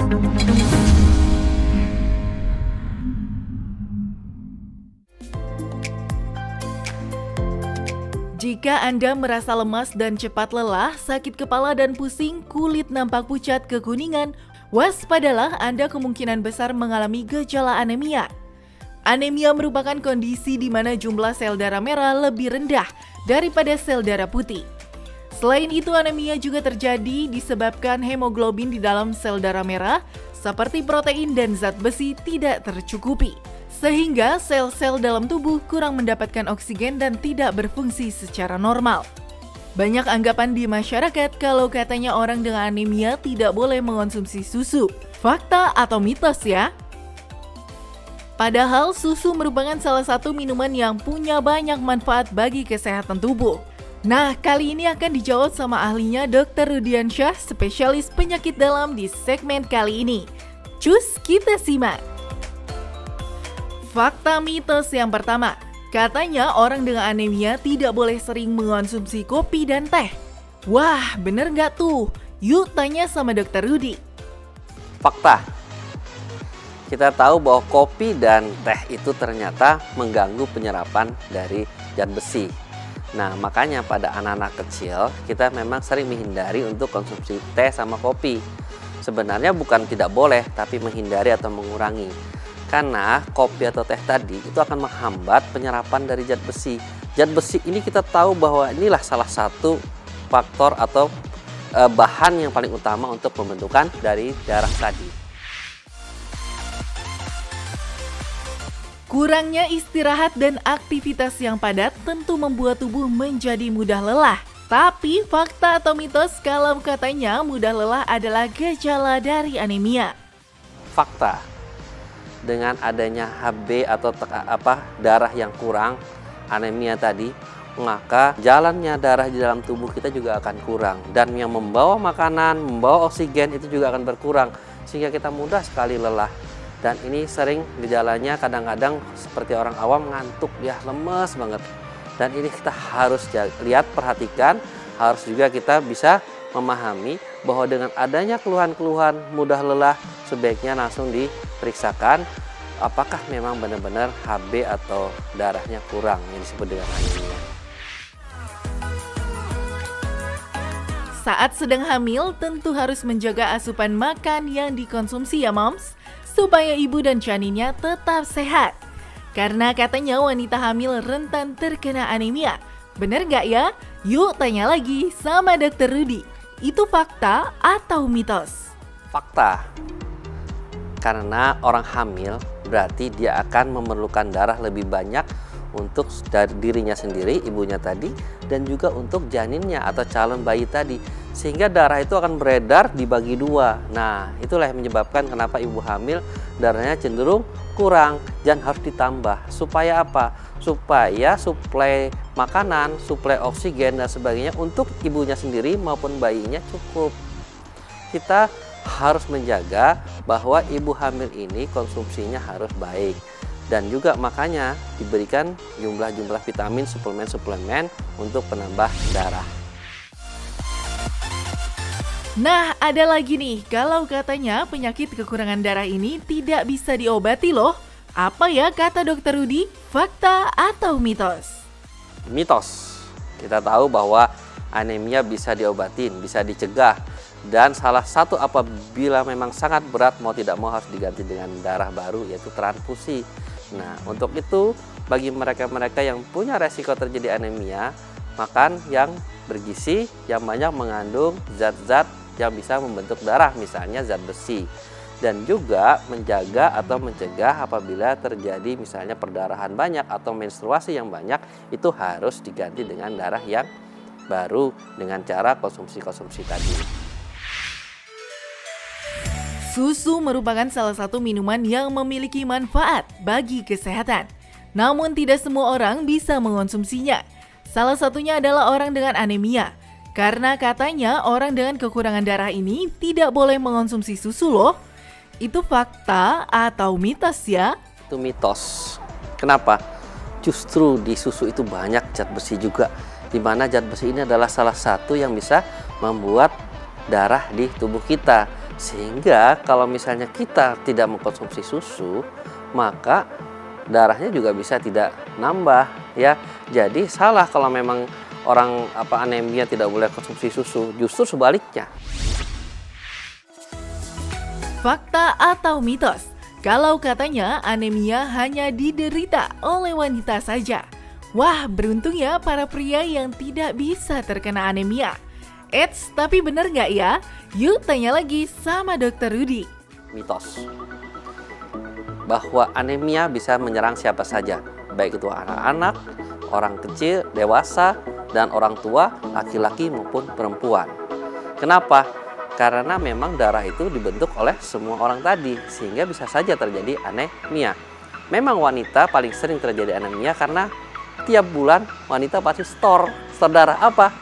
Jika Anda merasa lemas dan cepat lelah, sakit kepala dan pusing, kulit nampak pucat kekuningan, waspadalah Anda kemungkinan besar mengalami gejala anemia. Anemia merupakan kondisi di mana jumlah sel darah merah lebih rendah daripada sel darah putih. Selain itu, anemia juga terjadi disebabkan hemoglobin di dalam sel darah merah seperti protein dan zat besi tidak tercukupi, sehingga sel-sel dalam tubuh kurang mendapatkan oksigen dan tidak berfungsi secara normal. Banyak anggapan di masyarakat kalau katanya orang dengan anemia tidak boleh mengonsumsi susu. Fakta atau mitos ya? Padahal susu merupakan salah satu minuman yang punya banyak manfaat bagi kesehatan tubuh. Nah, kali ini akan dijawab sama ahlinya Dr. Rudiansyah, spesialis penyakit dalam di segmen kali ini. Cus, kita simak. Fakta mitos yang pertama, katanya orang dengan anemia tidak boleh sering mengonsumsi kopi dan teh. Wah, bener nggak tuh? Yuk tanya sama Dr. Rudi. Fakta, kita tahu bahwa kopi dan teh itu ternyata mengganggu penyerapan dari zat besi. Nah, makanya pada anak-anak kecil kita memang sering menghindari untuk konsumsi teh sama kopi. Sebenarnya bukan tidak boleh, tapi menghindari atau mengurangi. Karena kopi atau teh tadi itu akan menghambat penyerapan dari zat besi. Zat besi ini kita tahu bahwa inilah salah satu faktor atau bahan yang paling utama untuk pembentukan dari darah tadi. Kurangnya istirahat dan aktivitas yang padat tentu membuat tubuh menjadi mudah lelah. Tapi fakta atau mitos kalau katanya mudah lelah adalah gejala dari anemia? Fakta. Dengan adanya HB atau darah yang kurang, anemia tadi, maka jalannya darah di dalam tubuh kita juga akan kurang. Dan yang membawa makanan, membawa oksigen itu juga akan berkurang. Sehingga kita mudah sekali lelah. Dan ini sering gejalanya kadang-kadang seperti orang awam ngantuk, ya lemes banget. Dan ini kita harus lihat, perhatikan, harus juga kita bisa memahami bahwa dengan adanya keluhan-keluhan mudah lelah, sebaiknya langsung diperiksakan apakah memang benar-benar HB atau darahnya kurang yang disebut dengan anemia. Saat sedang hamil, tentu harus menjaga asupan makan yang dikonsumsi ya moms, supaya ibu dan janinnya tetap sehat. Karena katanya wanita hamil rentan terkena anemia. Bener nggak ya? Yuk tanya lagi sama Dr. Rudi. Itu fakta atau mitos? Fakta. Karena orang hamil berarti dia akan memerlukan darah lebih banyak untuk dari dirinya sendiri, ibunya tadi, dan juga untuk janinnya atau calon bayi tadi. Sehingga darah itu akan beredar dibagi dua. Nah, itulah yang menyebabkan kenapa ibu hamil darahnya cenderung kurang dan harus ditambah. Supaya apa? Supaya suplai makanan, suplai oksigen dan sebagainya untuk ibunya sendiri maupun bayinya cukup. Kita harus menjaga bahwa ibu hamil ini konsumsinya harus baik. Dan juga makanya diberikan jumlah-jumlah vitamin, suplemen-suplemen untuk penambah darah. Nah, ada lagi nih, kalau katanya penyakit kekurangan darah ini tidak bisa diobati loh. Apa ya kata Dr. Rudi? Fakta atau mitos? Mitos. Kita tahu bahwa anemia bisa diobatin, bisa dicegah. Dan salah satu apabila memang sangat berat, mau tidak mau harus diganti dengan darah baru, yaitu transfusi. Nah, untuk itu bagi mereka-mereka yang punya resiko terjadi anemia, makan yang bergizi, yang banyak mengandung zat-zat yang bisa membentuk darah, misalnya zat besi. Dan juga menjaga atau mencegah apabila terjadi misalnya perdarahan banyak atau menstruasi yang banyak, itu harus diganti dengan darah yang baru dengan cara konsumsi-konsumsi tadi. Susu merupakan salah satu minuman yang memiliki manfaat bagi kesehatan. Namun tidak semua orang bisa mengonsumsinya. Salah satunya adalah orang dengan anemia. Karena katanya orang dengan kekurangan darah ini tidak boleh mengonsumsi susu loh. Itu fakta atau mitos ya? Itu mitos. Kenapa? Justru di susu itu banyak zat besi juga. Di mana zat besi ini adalah salah satu yang bisa membuat darah di tubuh kita. Sehingga kalau misalnya kita tidak mengkonsumsi susu, maka darahnya juga bisa tidak nambah ya. Jadi salah kalau memang orang anemia tidak boleh konsumsi susu, justru sebaliknya. Fakta atau mitos? Kalau katanya anemia hanya diderita oleh wanita saja. Wah, beruntung ya para pria yang tidak bisa terkena anemia. Eits, tapi benar nggak ya? Yuk tanya lagi sama Dokter Rudi. Mitos bahwa anemia bisa menyerang siapa saja, baik itu anak-anak, orang kecil, dewasa, dan orang tua, laki-laki maupun perempuan. Kenapa? Karena memang darah itu dibentuk oleh semua orang tadi, sehingga bisa saja terjadi anemia. Memang wanita paling sering terjadi anemia karena tiap bulan wanita pasti store darah apa?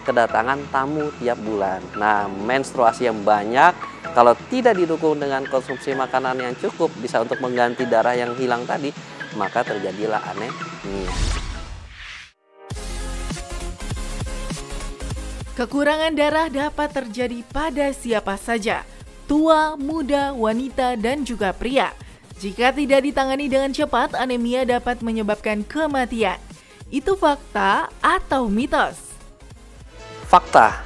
Kedatangan tamu tiap bulan. Nah, menstruasi yang banyak kalau tidak didukung dengan konsumsi makanan yang cukup bisa untuk mengganti darah yang hilang tadi, maka terjadilah anemia. Kekurangan darah dapat terjadi pada siapa saja, tua, muda, wanita, dan juga pria. Jika tidak ditangani dengan cepat, anemia dapat menyebabkan kematian. Itu fakta atau mitos? Fakta,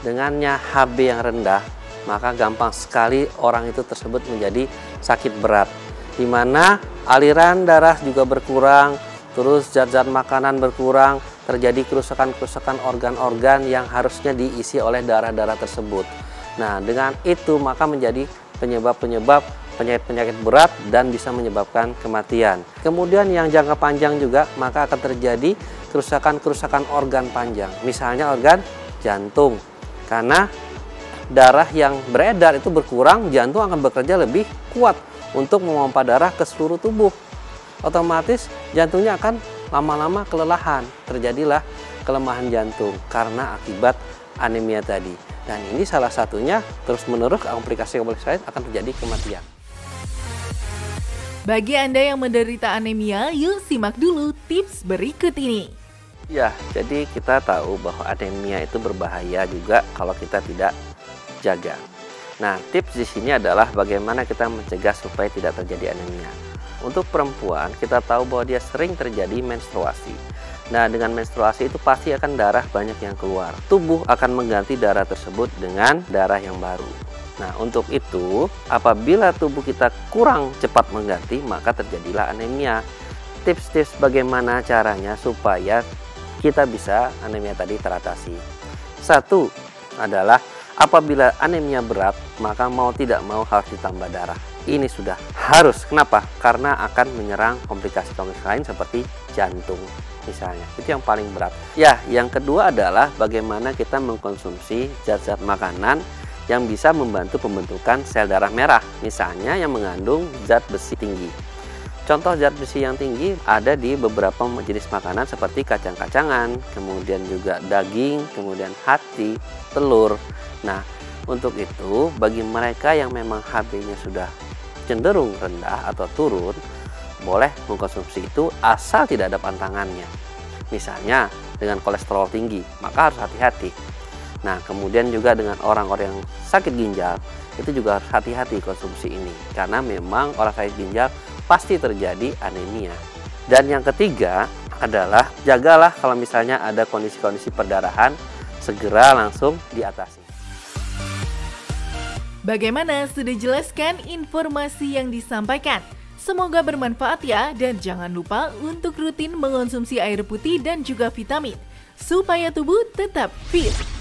dengannya HB yang rendah, maka gampang sekali orang itu tersebut menjadi sakit berat, di mana aliran darah juga berkurang, terus zat-zat makanan berkurang, terjadi kerusakan-kerusakan organ-organ yang harusnya diisi oleh darah-darah tersebut. Nah, dengan itu maka menjadi penyebab-penyebab penyakit-penyakit berat dan bisa menyebabkan kematian. Kemudian yang jangka panjang juga maka akan terjadi kerusakan-kerusakan organ panjang. Misalnya organ jantung. Karena darah yang beredar itu berkurang, jantung akan bekerja lebih kuat untuk memompa darah ke seluruh tubuh. Otomatis jantungnya akan lama-lama kelelahan. Terjadilah kelemahan jantung karena akibat anemia tadi. Dan ini salah satunya terus-menerus komplikasi-komplikasi akan terjadi kematian. Bagi Anda yang menderita anemia, yuk simak dulu tips berikut ini. Ya, jadi kita tahu bahwa anemia itu berbahaya juga kalau kita tidak jaga. Nah, tips di sini adalah bagaimana kita mencegah supaya tidak terjadi anemia. Untuk perempuan, kita tahu bahwa dia sering terjadi menstruasi. Nah, dengan menstruasi itu pasti akan darah banyak yang keluar. Tubuh akan mengganti darah tersebut dengan darah yang baru. Nah, untuk itu, apabila tubuh kita kurang cepat mengganti, maka terjadilah anemia. Tips-tips bagaimana caranya supaya kita bisa anemia tadi teratasi. Satu adalah apabila anemia berat, maka mau tidak mau harus ditambah darah. Ini sudah harus. Kenapa? Karena akan menyerang komplikasi-komplikasi lain seperti jantung misalnya. Itu yang paling berat. Ya, yang kedua adalah bagaimana kita mengkonsumsi zat-zat makanan yang bisa membantu pembentukan sel darah merah. Misalnya yang mengandung zat besi tinggi. Contoh zat besi yang tinggi ada di beberapa jenis makanan seperti kacang-kacangan, kemudian juga daging, kemudian hati, telur. Nah, untuk itu bagi mereka yang memang HB-nya sudah cenderung rendah atau turun, boleh mengkonsumsi itu asal tidak ada pantangannya. Misalnya dengan kolesterol tinggi, maka harus hati-hati. Nah, kemudian juga dengan orang-orang yang sakit ginjal, itu juga harus hati-hati konsumsi ini. Karena memang orang sakit ginjal pasti terjadi anemia. Dan yang ketiga adalah jagalah kalau misalnya ada kondisi-kondisi perdarahan, segera langsung diatasi. Bagaimana, sudah jelaskan informasi yang disampaikan? Semoga bermanfaat ya, dan jangan lupa untuk rutin mengonsumsi air putih dan juga vitamin supaya tubuh tetap fit.